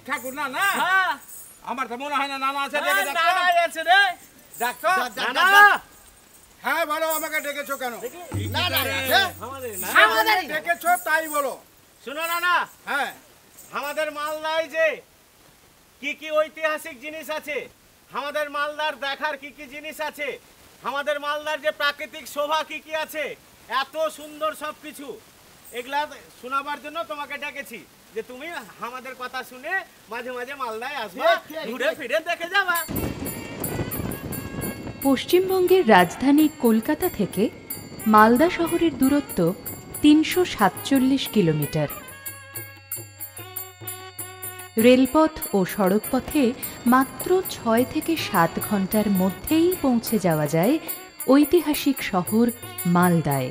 ঠাকুর না না আমার তো মনে হয় না নানা আছে ডেকে ডাকো নানা আছে রে ডাকো নানা হ্যাঁ বলো আমাকে ডেকেছো কেন নানা আছে আমাদের ডেকেছো তাই বলো শুনো নানা হ্যাঁ আমাদের মালদায় যে কি কি ঐতিহাসিক জিনিস আছে আমাদের মালদার দেখার কি কি জিনিস আছে আমাদের মালদার যে প্রাকৃতিক শোভা কি কি আছে এত সুন্দর সবকিছু এগুলা শোনাবার জন্য তোমাকে ডেকেছি যে তুমি আমাদের কথা শুনে মাঝে মাঝে মালদায় আসবে ঘুরে ফিরে দেখে যাবা। পশ্চিমবঙ্গের রাজধানী কলকাতা থেকে মালদা শহরের দূরত্ব ৩৪৭ কিলোমিটার। রেলপথ ও সড়কপথে মাত্র ৬ থেকে ৭ ঘন্টার মধ্যেই পৌঁছে যাওয়া যায় ঐতিহাসিক শহর মালদায়।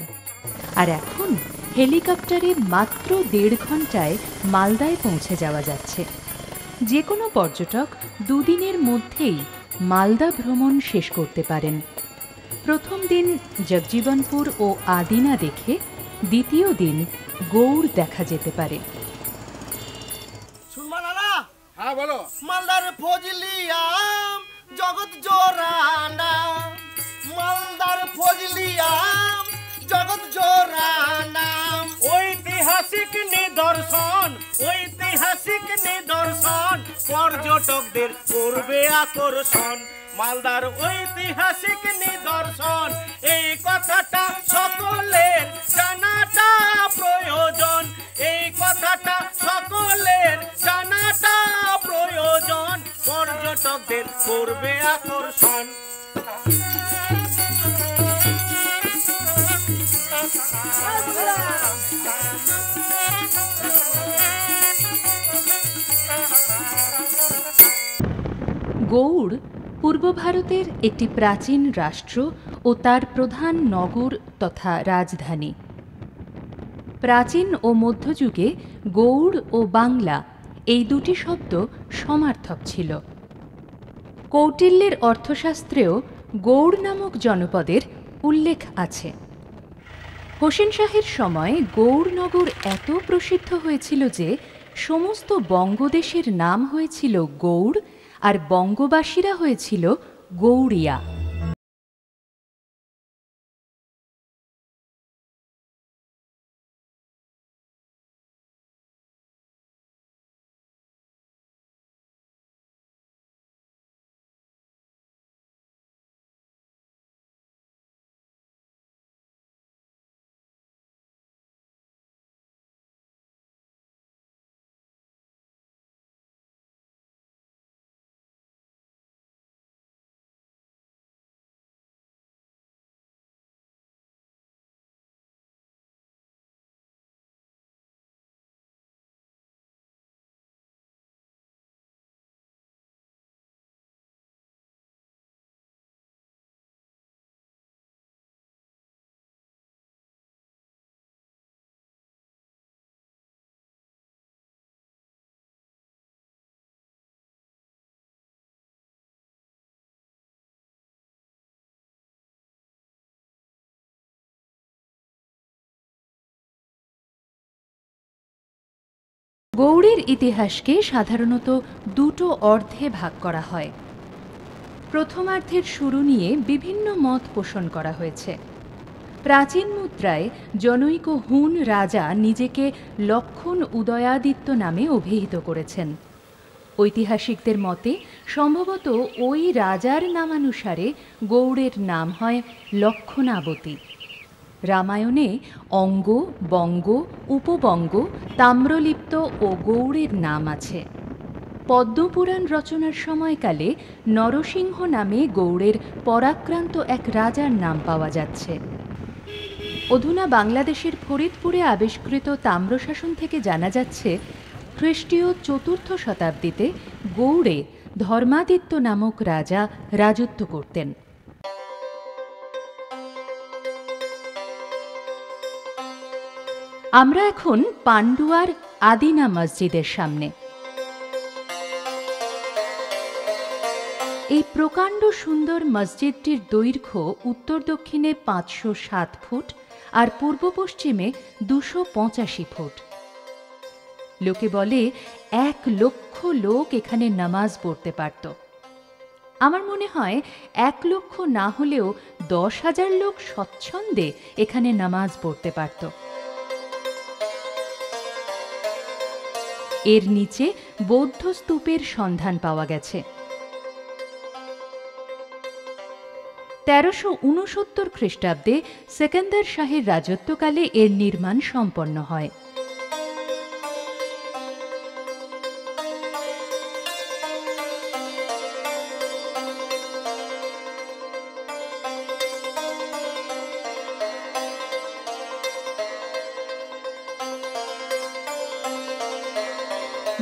আর এখন হেলিকপ্টারে মাত্র ১.৫ ঘন্টায় মালদায় পৌঁছে যাওয়া যাচ্ছে। যে কোনো পর্যটক দুদিনের মধ্যেই মালদা ভ্রমণ শেষ করতে পারেন। প্রথম দিন জগজীবনপুর ও আদিনা দেখে দ্বিতীয় দিন গৌড় দেখা যেতে পারে। হ্যাঁ বলো মালদার ফজলি আম জগৎ জোরানা মালদার ফজলি আম জগৎ জোরানা ঐতিহাসিক নিদর্শন পর্যটকদের করবে আকর্ষণ মালদার ঐতিহাসিক নিদর্শন এই কথাটা সকলের জানাটা প্রয়োজন এই কথাটা সকলের জানাটা প্রয়োজন পর্যটকদের করবে আকর্ষণ। গৌড় পূর্ব ভারতের একটি প্রাচীন রাষ্ট্র ও তার প্রধান নগর তথা রাজধানী। প্রাচীন ও মধ্যযুগে গৌড় ও বাংলা এই দুটি শব্দ সমার্থক ছিল। কৌটিল্যের অর্থশাস্ত্রেও গৌড় নামক জনপদের উল্লেখ আছে। হোসেন শাহের সময় গৌড়নগর এত প্রসিদ্ধ হয়েছিল যে সমস্ত বঙ্গদেশের নাম হয়েছিল গৌড় আর বঙ্গবাসীরা হয়েছিল গৌড়িয়া। গৌড়ের ইতিহাসকে সাধারণত দুটো অর্ধে ভাগ করা হয়। প্রথমার্ধের শুরু নিয়ে বিভিন্ন মত পোষণ করা হয়েছে। প্রাচীন মুদ্রায় জনৈক হুন রাজা নিজেকে লক্ষণ উদয়াদিত্য নামে অভিহিত করেছেন। ঐতিহাসিকদের মতে সম্ভবত ওই রাজার নামানুসারে গৌড়ের নাম হয় লক্ষণাবতী। রামায়ণে অঙ্গ, বঙ্গ, উপবঙ্গ, তাম্রলিপ্ত ও গৌড়ের নাম আছে। পদ্মপুরাণ রচনার সময়কালে নরসিংহ নামে গৌড়ের পরাক্রান্ত এক রাজার নাম পাওয়া যাচ্ছে। অধুনা বাংলাদেশের ফরিদপুরে আবিষ্কৃত তাম্রশাসন থেকে জানা যাচ্ছে খ্রিস্টীয় ৪র্থ শতাব্দীতে গৌড়ে ধর্মাদিত্য নামক রাজা রাজত্ব করতেন। আমরা এখন পান্ডুয়ার আদিনা মসজিদের সামনে। এই প্রকাণ্ড সুন্দর মসজিদটির দৈর্ঘ্য উত্তর দক্ষিণে ৫০৭ ফুট আর পূর্ব পশ্চিমে ২৮৫ ফুট। লোকে বলে ১ লক্ষ লোক এখানে নামাজ পড়তে পারত। আমার মনে হয় ১ লক্ষ না হলেও ১০,০০০ লোক স্বচ্ছন্দে এখানে নামাজ পড়তে পারত। এর নিচে বৌদ্ধ স্তূপের সন্ধান পাওয়া গেছে। ১৩৬৯ খ্রিস্টাব্দে সেকেন্দার শাহের রাজত্বকালে এর নির্মাণ সম্পন্ন হয়।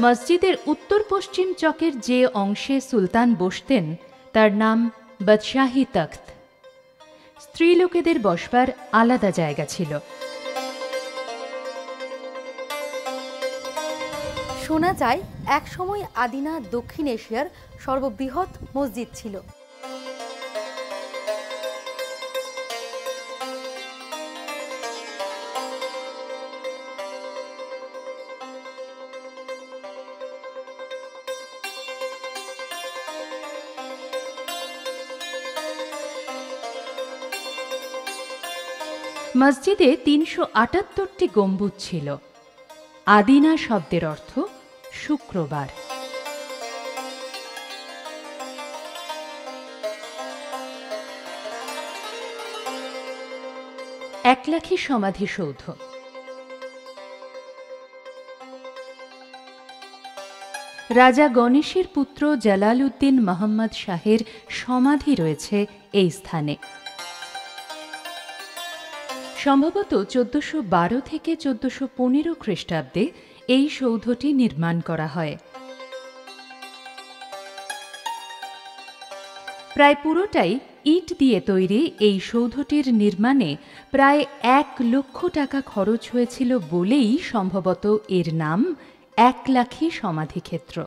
মসজিদের উত্তর পশ্চিম চকের যে অংশে সুলতান বসতেন তার নাম বাদশাহী তখ্ত। স্ত্রীলোকেদের বসবার আলাদা জায়গা ছিল। শোনা যায় একসময় আদিনা দক্ষিণ এশিয়ার সর্ববৃহৎ মসজিদ ছিল। মসজিদে ৩৭৮টি গম্বুজ ছিল। আদিনা শব্দের অর্থ শুক্রবার। একলাখী সমাধিসৌধ। রাজা গণেশের পুত্র জালালউদ্দিন মোহাম্মদ শাহের সমাধি রয়েছে এই স্থানে। সম্ভবত ১৪১২ থেকে ১৪১৫ খ্রিস্টাব্দে এই সৌধটি নির্মাণ করা হয়। প্রায় পুরোটাই ইট দিয়ে তৈরি এই সৌধটির নির্মাণে প্রায় ১ লক্ষ টাকা খরচ হয়েছিল বলেই সম্ভবত এর নাম একলাখী সমাধিক্ষেত্র।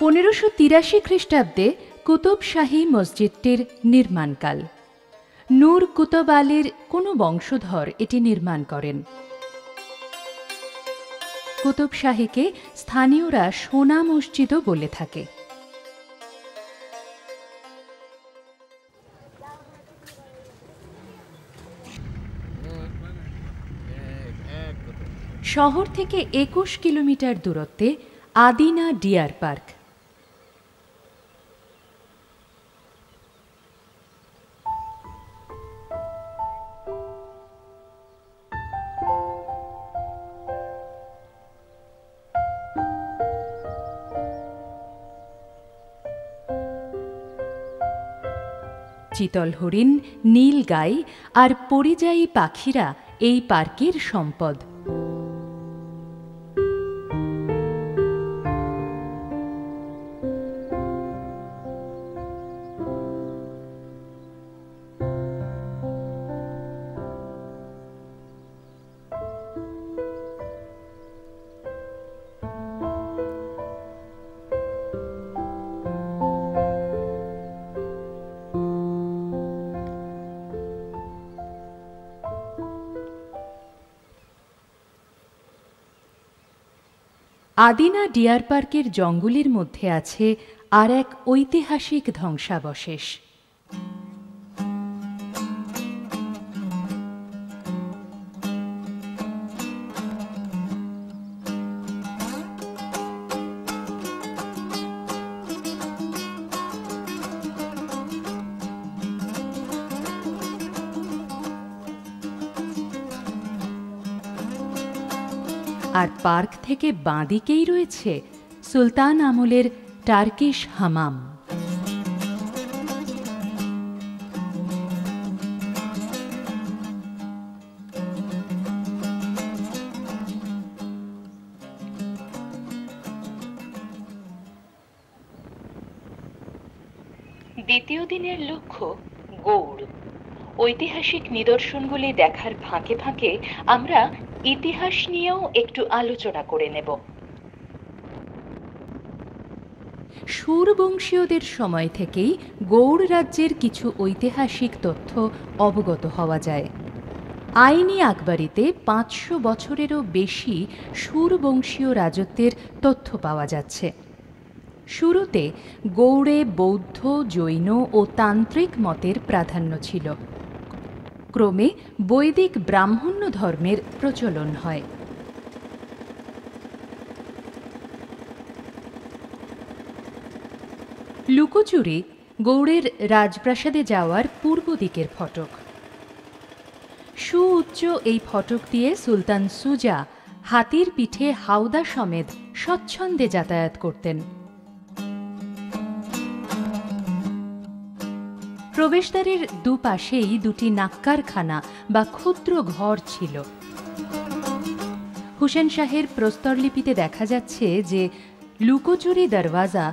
(১৫৮৩ খ্রিস্টাব্দে কুতুব শাহী মসজিদটির নির্মাণকাল। নূর কুতুব আলীর কোনো বংশধর এটি নির্মাণ করেন। কুতুব শাহীকে স্থানীয়রা সোনা মসজিদও বলে থাকে। শহর থেকে ২১ কিলোমিটার দূরত্বে আদিনা ডিয়ার পার্ক। চিতল হরিণ, নীল গাই আর পরিযায়ী পাখিরা এই পার্কের সম্পদ। আদিনা ডিয়ার পার্কের জঙ্গলের মধ্যে আছে আর এক ঐতিহাসিক ধ্বংসাবশেষ। আর পার্ক থেকে বাঁদিকেই রয়েছে সুলতান আমলের টার্কিশ হামাম। দ্বিতীয় দিনের লক্ষ্য গৌড়। ঐতিহাসিক নিদর্শনগুলি দেখার ফাঁকে ফাঁকে আমরা ইতিহাস নিয়েও একটু আলোচনা করে নেব। সুরবংশীয়দের সময় থেকেই গৌড় রাজ্যের কিছু ঐতিহাসিক তথ্য অবগত হওয়া যায়। আইনি আকবরীতে 500 বছরেরও বেশি সুরবংশীয় রাজত্বের তথ্য পাওয়া যাচ্ছে। শুরুতে গৌড়ে বৌদ্ধ, জৈন ও তান্ত্রিক মতের প্রাধান্য ছিল। ক্রমে বৈদিক ব্রাহ্মণ্য ধর্মের প্রচলন হয়। লুকোচুরি গৌড়ের রাজপ্রাসাদে যাওয়ার পূর্ব দিকের ফটক। সুউচ্চ এই ফটক দিয়ে সুলতান সুজা হাতির পিঠে হাওদা সমেত স্বচ্ছন্দে যাতায়াত করতেন। প্রবেশদ্বারের দুপাশেই দুটি নাক্কারখানা বা ক্ষুদ্র ঘর ছিল। হুসেন শাহের প্রস্তরলিপিতে দেখা যাচ্ছে যে লুকোচুরি দরওয়াজা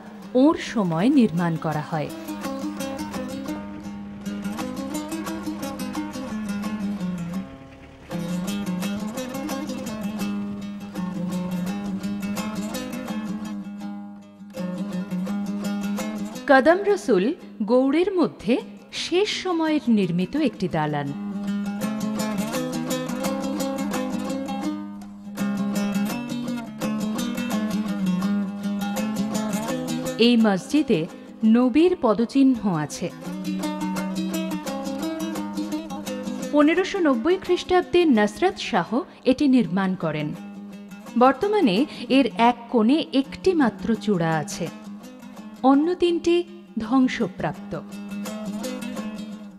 ওর সময় নির্মাণ করা হয়। কদম রসুল গৌড়ের মধ্যে শেষ সময়ের নির্মিত একটি দালান। এই মসজিদে নবীর পদচিহ্ন আছে। 1590 খ্রিস্টাব্দে নসরত শাহ এটি নির্মাণ করেন। বর্তমানে এর এক কোণে একটি মাত্র চূড়া আছে, অন্য তিনটি ধ্বংসপ্রাপ্ত।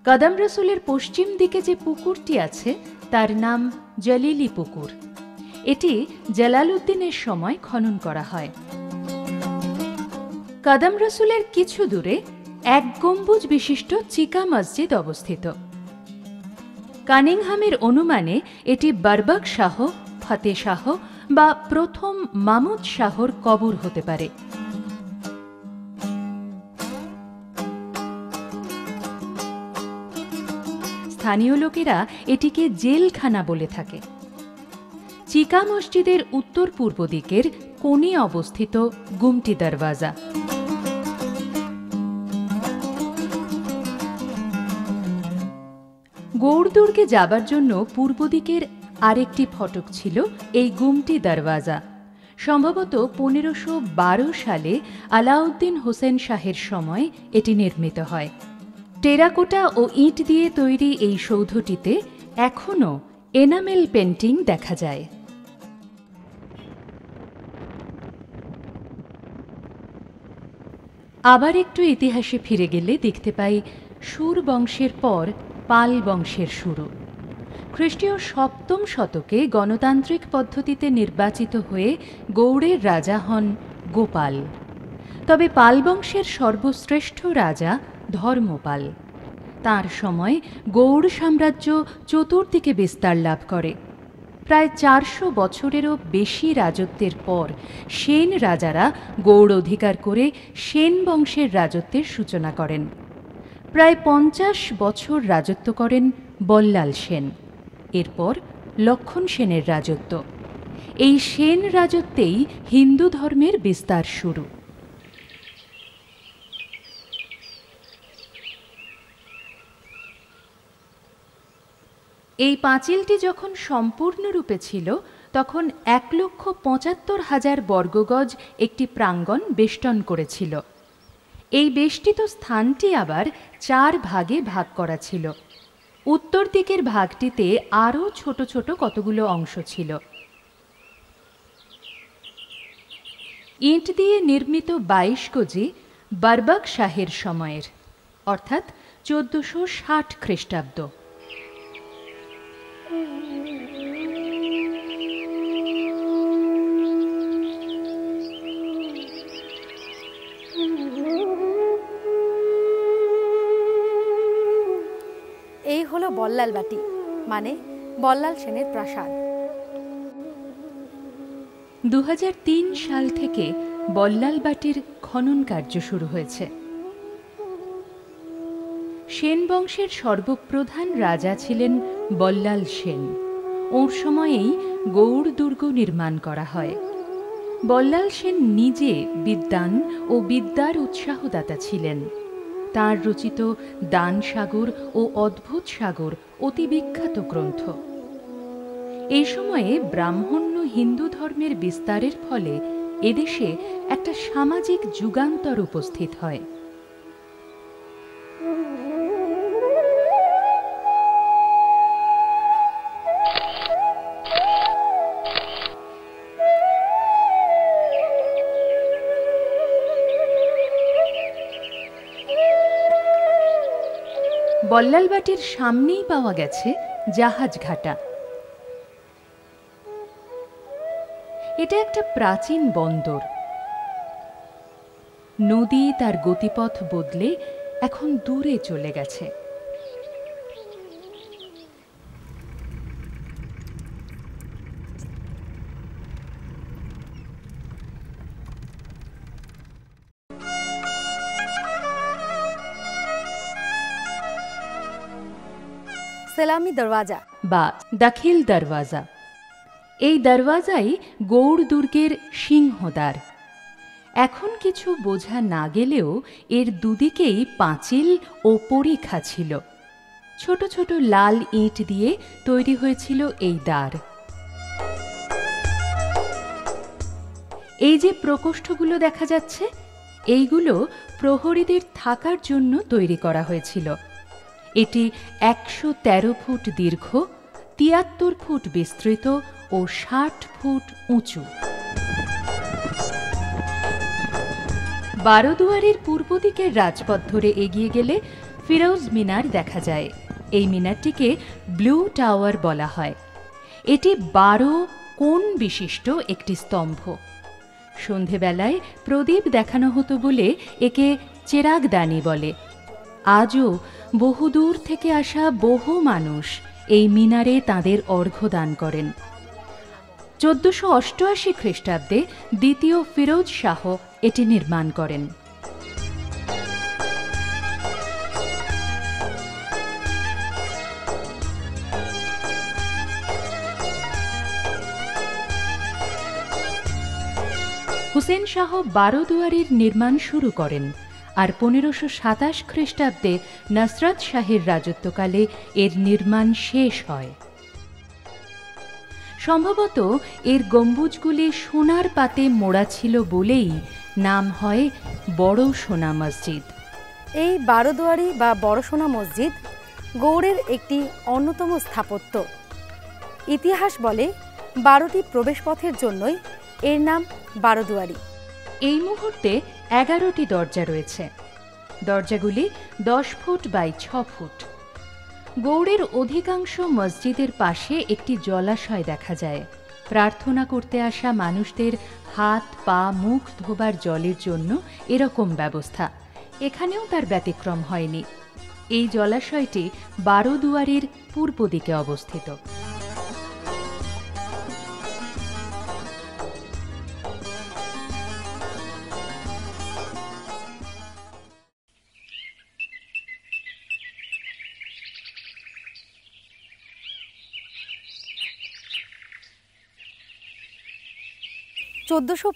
কদম রসুলের পশ্চিম দিকে যে পুকুরটি আছে তার নাম জলিলি পুকুর। এটি জালালউদ্দিনের সময় খনন করা হয়। কদম রসুলের কিছু দূরে এক গম্বুজ বিশিষ্ট চিকা মসজিদ অবস্থিত। কানিংহামের অনুমানে এটি বরবক শাহ, ফতে শাহ বা প্রথম মামুদ শাহর কবর হতে পারে। স্থানীয় লোকেরা এটিকে জেলখানা বলে থাকে। চিকা মসজিদের উত্তর পূর্ব দিকের কোণে অবস্থিত গুমটি দরওয়াজা। গৌড় দুর্গে যাবার জন্য পূর্ব দিকের আরেকটি ফটক ছিল এই গুমটি দরওয়াজা। সম্ভবত 1512 সালে আলাউদ্দিন হোসেন শাহের সময় এটি নির্মিত হয়। টেরাকোটা ও ইট দিয়ে তৈরি এই সৌধটিতে এখনও এনামেল পেন্টিং দেখা যায়। আবার একটু ইতিহাসে ফিরে গেলে দেখতে পাই সুর বংশের পর পাল বংশের শুরু। খ্রিস্টীয় 7ম শতকে গণতান্ত্রিক পদ্ধতিতে নির্বাচিত হয়ে গৌড়ের রাজা হন গোপাল। তবে পাল বংশের সর্বশ্রেষ্ঠ রাজা ধর্মপাল। তাঁর সময় গৌড় সাম্রাজ্য চতুর্দিকে বিস্তার লাভ করে। প্রায় 400 বছরেরও বেশি রাজত্বের পর সেন রাজারা গৌড় অধিকার করে সেন বংশের রাজত্বের সূচনা করেন। প্রায় 50 বছর রাজত্ব করেন বল্লাল সেন। এরপর লক্ষণ সেনের রাজত্ব। এই সেন রাজত্বেই হিন্দু ধর্মের বিস্তার শুরু। এই পাঁচিলটি যখন সম্পূর্ণরূপে ছিল তখন 1,75,000 বর্গগজ একটি প্রাঙ্গণ বেষ্টন করেছিল। এই বেষ্টিত স্থানটি আবার 4 ভাগে ভাগ করা ছিল। উত্তর দিকের ভাগটিতে আরও ছোট ছোট কতগুলো অংশ ছিল। ইট দিয়ে নির্মিত 22 গজি বারবাক শাহের সময়ের, অর্থাৎ 1460 খ্রিস্টাব্দ। এই হলো বল্লাল বাটি, মানে বল্লাল সেনের প্রাসাদ। 2003 সাল থেকে বল্লাল বাটির খনন কার্য শুরু হয়েছে। সেন বংশের সর্বপ্রধান রাজা ছিলেন বল্লাল সেন। ওর সময়েই গৌড় দুর্গ নির্মাণ করা হয়। বল্লাল সেন নিজে বিদ্বান ও বিদ্যার উৎসাহদাতা ছিলেন। তাঁর রচিত দান সাগর ও অদ্ভুত সাগর অতি বিখ্যাত গ্রন্থ। এই সময়ে ব্রাহ্মণ্য হিন্দু ধর্মের বিস্তারের ফলে এদেশে একটা সামাজিক যুগান্তর উপস্থিত হয়। বল্লালবাটির সামনেই পাওয়া গেছে জাহাজ ঘাটা। এটা একটা প্রাচীন বন্দর। নদী তার গতিপথ বদলে এখন দূরে চলে গেছে। সেলামি দরওয়াজা বা দাখিল দরওয়াজা। এই দরওয়াজাই গৌড় দুর্গের সিংহদ্বার। এখন কিছু বোঝা না গেলেও এর দুদিকেই পাঁচিল ও পরিখা ছিল। ছোট ছোট লাল ইট দিয়ে তৈরি হয়েছিল এই দ্বার। এই যে প্রকোষ্ঠগুলো দেখা যাচ্ছে, এইগুলো প্রহরীদের থাকার জন্য তৈরি করা হয়েছিল। এটি 113 ফুট দীর্ঘ, 73 ফুট বিস্তৃত ও 60 ফুট উঁচু। বারোদুয়ারের পূর্ব দিকের রাজপথ ধরে এগিয়ে গেলে ফিরোজ মিনার দেখা যায়। এই মিনারটিকে ব্লু টাওয়ার বলা হয়। এটি 12 কোণ বিশিষ্ট একটি স্তম্ভ। সন্ধেবেলায় প্রদীপ দেখানো হতো বলে একে চেরাগদানি বলে। আজও বহুদূর থেকে আসা বহু মানুষ এই মিনারে তাঁদের অর্ঘ্য দান করেন। 1488 খ্রিস্টাব্দে দ্বিতীয় ফিরোজ শাহ এটি নির্মাণ করেন। হুসেন শাহ বারোদুয়ারের নির্মাণ শুরু করেন, আর 1527 খ্রিস্টাব্দে নসরত শাহের রাজত্বকালে এর নির্মাণ শেষ হয়। সম্ভবত এর গম্বুজগুলি সোনার পাতে মোড়া ছিল বলেই নাম হয় বড় সোনা মসজিদ। এই বারোদুয়ারি বা বড় সোনা মসজিদ গৌড়ের একটি অন্যতম স্থাপত্য। ইতিহাস বলে 12টি প্রবেশপথের জন্যই এর নাম বারোদুয়ারি। এই মুহূর্তে 11টি দরজা রয়েছে। দরজাগুলি 10 ফুট বাই 6 ফুট। গৌড়ের অধিকাংশ মসজিদের পাশে একটি জলাশয় দেখা যায়। প্রার্থনা করতে আসা মানুষদের হাত পা মুখ ধোবার জলের জন্য এরকম ব্যবস্থা। এখানেও তার ব্যতিক্রম হয়নি। এই জলাশয়টি বারোদুয়ারির পূর্ব দিকে অবস্থিত। চোদ্দোশো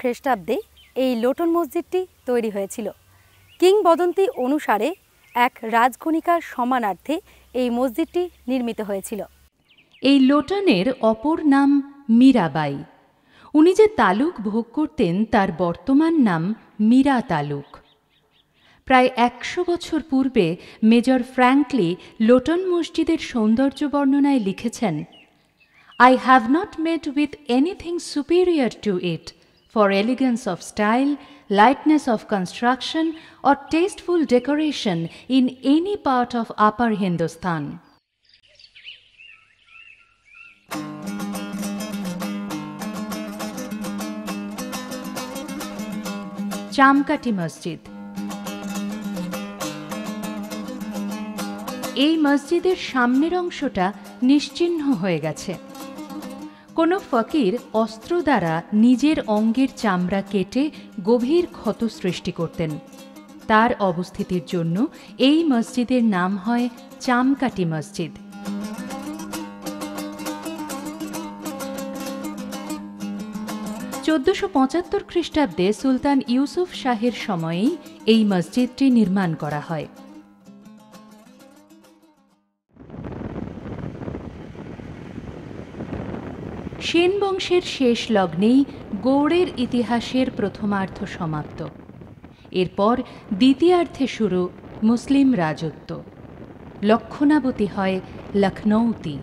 খ্রিস্টাব্দে এই লোটন মসজিদটি তৈরি হয়েছিল। কিংবদন্তি অনুসারে এক রাজকণিকার সম্মানার্থে এই মসজিদটি নির্মিত হয়েছিল। এই লোটনের অপর নাম মীরাবাই। উনি যে তালুক ভোগ করতেন তার বর্তমান নাম মীরা তালুক। প্রায় ১০০ বছর পূর্বে মেজর ফ্র্যাঙ্কলি লোটন মসজিদের সৌন্দর্য বর্ণনায় লিখেছেন, I have not met with anything superior to it for elegance of style, lightness of construction or tasteful decoration in any part of Upper Hindustan. চামকাটি মসজিদ। এই মসজিদের সামনের অংশটা নিশ্চিহ্ন হয়ে গেছে। কোনো ফকির অস্ত্র দ্বারা নিজের অঙ্গের চামড়া কেটে গভীর ক্ষত সৃষ্টি করতেন। তার অবস্থিতির জন্য এই মসজিদের নাম হয় চামকাটি মসজিদ। ১৪৭৫ খ্রিস্টাব্দে সুলতান ইউসুফ শাহের সময়েই এই মসজিদটি নির্মাণ করা হয়। সেন বংশের শেষ লগ্নেই গৌড়ের ইতিহাসের প্রথমার্ধ সমাপ্ত। এরপর দ্বিতীয়ার্ধে শুরু মুসলিম রাজত্ব। লক্ষণাবতী হয় লখনৌতি।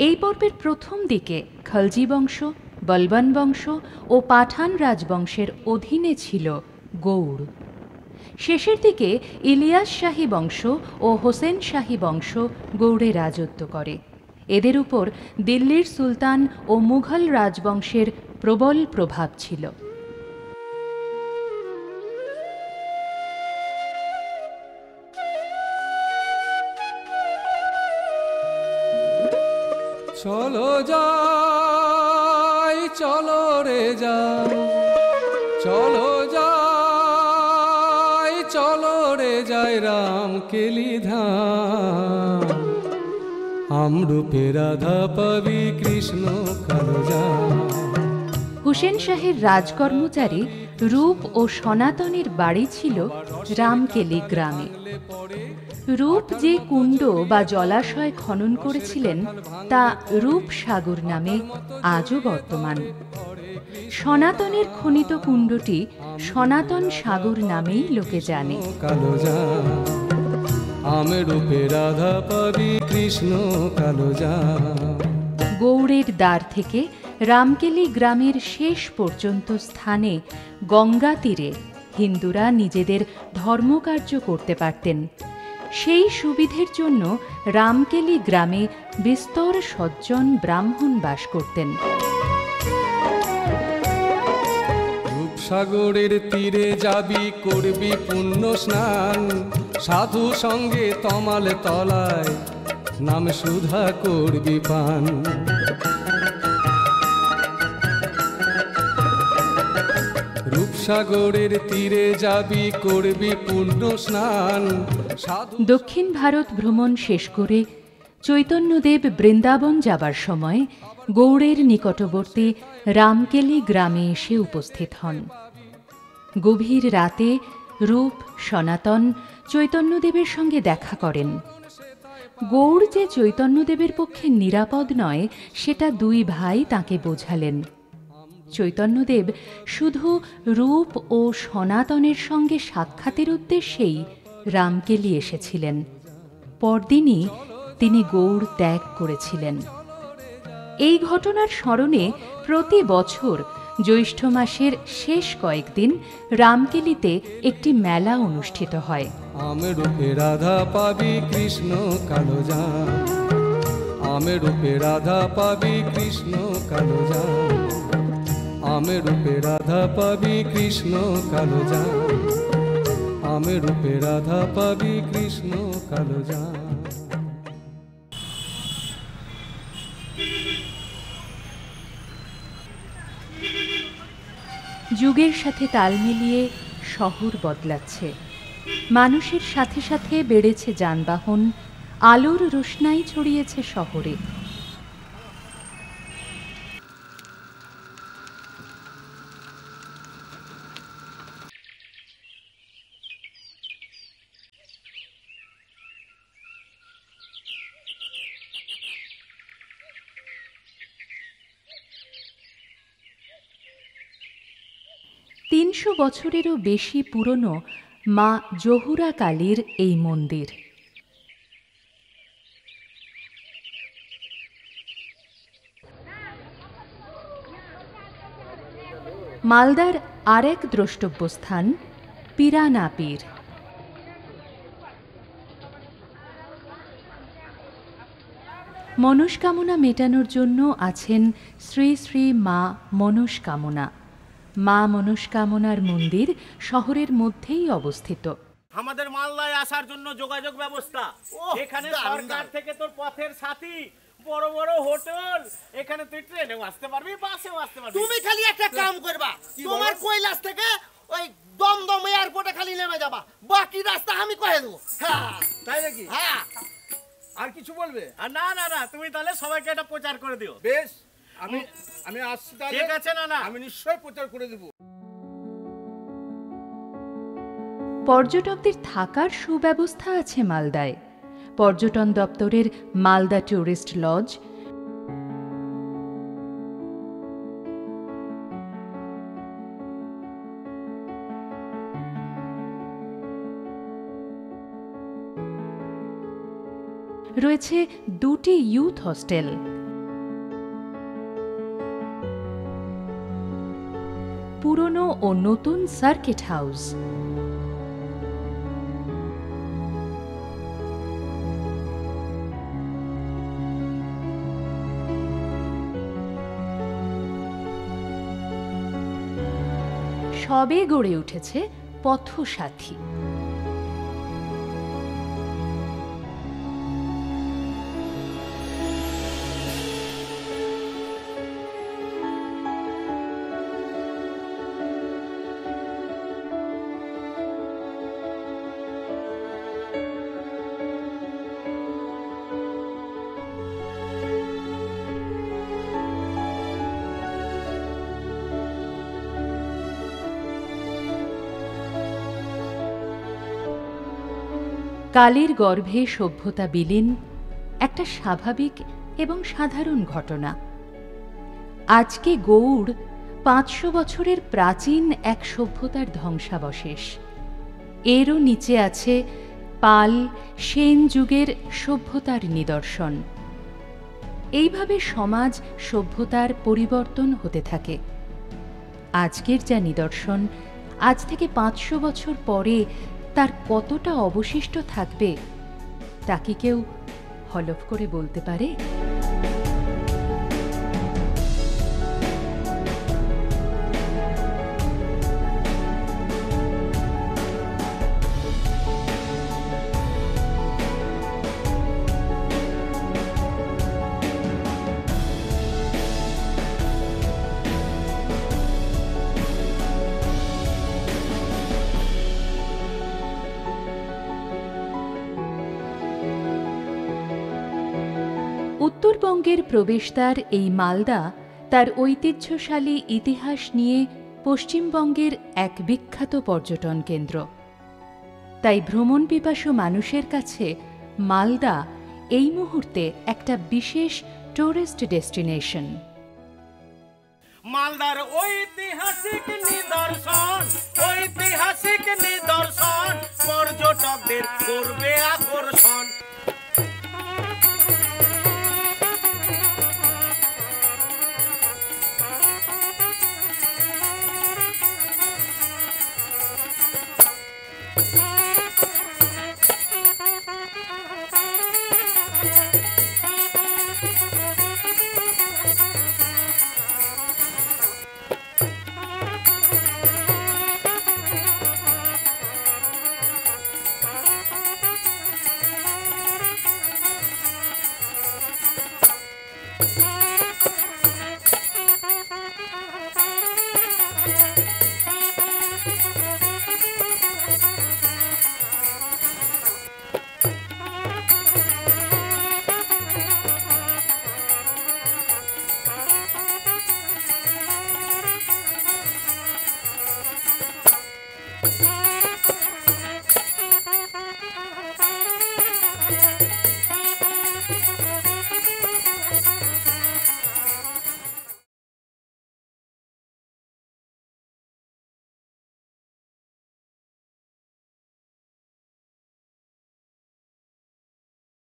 এই পর্বের প্রথম দিকে খলজি বংশ, বলবন বংশ ও পাঠান রাজবংশের অধীনে ছিল গৌড়। শেষের দিকে ইলিয়াস শাহী বংশ ও হোসেন শাহী বংশ গৌড়ে রাজত্ব করে। এদের উপর দিল্লির সুলতান ও মুঘল রাজবংশের প্রবল প্রভাব ছিল। চলো যাই, চলো রে যাই, চলো যাই, চলো রে যাই রামকেলি ধাম। আমরূপে রাধা পাবি কৃষ্ণ কালজা। হুসেন শাহের রাজকর্মচারী রূপ ও সনাতনের বাড়ি ছিল রামকেলি গ্রামে। রূপ যে কুণ্ড বা জলাশয় খনন করেছিলেন তা রূপসাগর নামে আজও বর্তমান। সনাতনের খনিত কুণ্ডটি সনাতন সাগর নামেই লোকে জানে। আমরূপে রাধা পাবি কৃষ্ণ কালজা। গৌড়ের দ্বার থেকে রামকেলি গ্রামের শেষ পর্যন্ত স্থানে গঙ্গা তীরে হিন্দুরা নিজেদের ধর্মকার্য করতে পারতেন। সেই সুবিধের জন্য রামকেলি গ্রামে বিস্তর সজ্জন ব্রাহ্মণ বাস করতেন। রূপসাগরের তীরে যাবি, করবি পুণ্য স্নান, সাধু সঙ্গে তমাল তলায় নাম সুধা করবি পান। রূপসাগরের তীরে যাবি, করবি পুণ্য স্নান। দক্ষিণ ভারত ভ্রমণ শেষ করে চৈতন্যদেব বৃন্দাবন যাবার সময় গৌড়ের নিকটবর্তী রামকেলি গ্রামে এসে উপস্থিত হন। গভীর রাতে রূপ, সনাতন চৈতন্যদেবের সঙ্গে দেখা করেন। গৌড় যে চৈতন্যদেবের পক্ষে নিরাপদ নয় সেটা দুই ভাই তাকে বোঝালেন। চৈতন্যদেব শুধু রূপ ও সনাতনের সঙ্গে সাক্ষাতের উদ্দেশ্যেই রামকেলি এসেছিলেন। পরদিনই তিনি গৌড় ত্যাগ করেছিলেন। এই ঘটনার স্মরণে প্রতি বছর জ্যৈষ্ঠ মাসের শেষ কয়েকদিন রামকেলিতে একটি মেলা অনুষ্ঠিত হয়। আমরূপে রাধা পাবি কৃষ্ণ কালজা, আমরূপে রাধা পাবি কৃষ্ণ কালজা, আমরূপে রাধা পাবি কৃষ্ণ কালজা, আমরূপে রাধা পাবি কৃষ্ণ কালজা। যুগের সাথে তাল মিলিয়ে শহর বদলাচ্ছে। মানুষের সাথে সাথে বেড়েছে যানবাহন, আলোর রোশনাই ছড়িয়েছে শহরে। 300 বছরেরও বেশি পুরনো মা জহুরা কালীর এই মন্দির। মালদার আরেক দ্রষ্টব্য স্থান পিরানা পীর। মনস্কামনা মেটানোর জন্য আছেন শ্রী শ্রী মা মনস্কামনা। মা মনস্কামনার মন্দির শহরের মধ্যেই অবস্থিত। আমাদের মালদায় আসার জন্য যোগাযোগ ব্যবস্থা, এখানে সরকার থেকে তোর পথের সাথী, বড় বড় হোটেল, এখানে তুই ট্রেনেও আসতে পারবি, বাসেও আসতে পারবি। তুমি খালি একটা কাম করবা, তোমার কৈলাস থেকে ওই দমদম এয়ারপোর্টে খালি নেমে যাবা, বাকি রাস্তা আমি কয়ে দেবো। হ্যাঁ তাই নাকি? হ্যাঁ। আর কিছু বলবে? আর না না না, তুমি তাহলে সবাইকে এটা প্রচার করে দিও। বেশ, আমি আসছি তাহলে। ঠিক আছে না না, আমি নিশ্চয়ই প্রচার করে দেব। পর্যটকদের থাকার সুব্যবস্থা আছে মালদায়। পর্যটন দপ্তরের মালদা ট্যুরিস্ট লজ, রয়েছে 2টি ইউথ হস্টেল, পুরনো ও নতুন সার্কিট হাউস, সবে গড়ে উঠেছে পথসাথী। কালের গর্ভে সভ্যতা বিলীন একটা স্বাভাবিক এবং সাধারণ ঘটনা। আজকে গৌড় 500 বছরের প্রাচীন এক সভ্যতার ধ্বংসাবশেষ। এরও নিচে আছে পাল সেন যুগের সভ্যতার নিদর্শন। এইভাবে সমাজ সভ্যতার পরিবর্তন হতে থাকে। আজকের যা নিদর্শন, আজ থেকে 500 বছর পরে তার কতটা অবশিষ্ট থাকবে তা কি কেউ হলফ করে বলতে পারে? উত্তরবঙ্গের প্রবেশদ্বার এই মালদা তার ঐতিহ্যশালী ইতিহাস নিয়ে পশ্চিমবঙ্গের এক বিখ্যাত পর্যটন কেন্দ্র। তাই ভ্রমণ পিপাসু মানুষের কাছে মালদা এই মুহূর্তে একটা বিশেষ টুরিস্ট ডেস্টিনেশন। মালদার ঐতিহাসিক নিদর্শন, ঐতিহাসিক নিদর্শন পর্যটকদের করবে আকর্ষণ।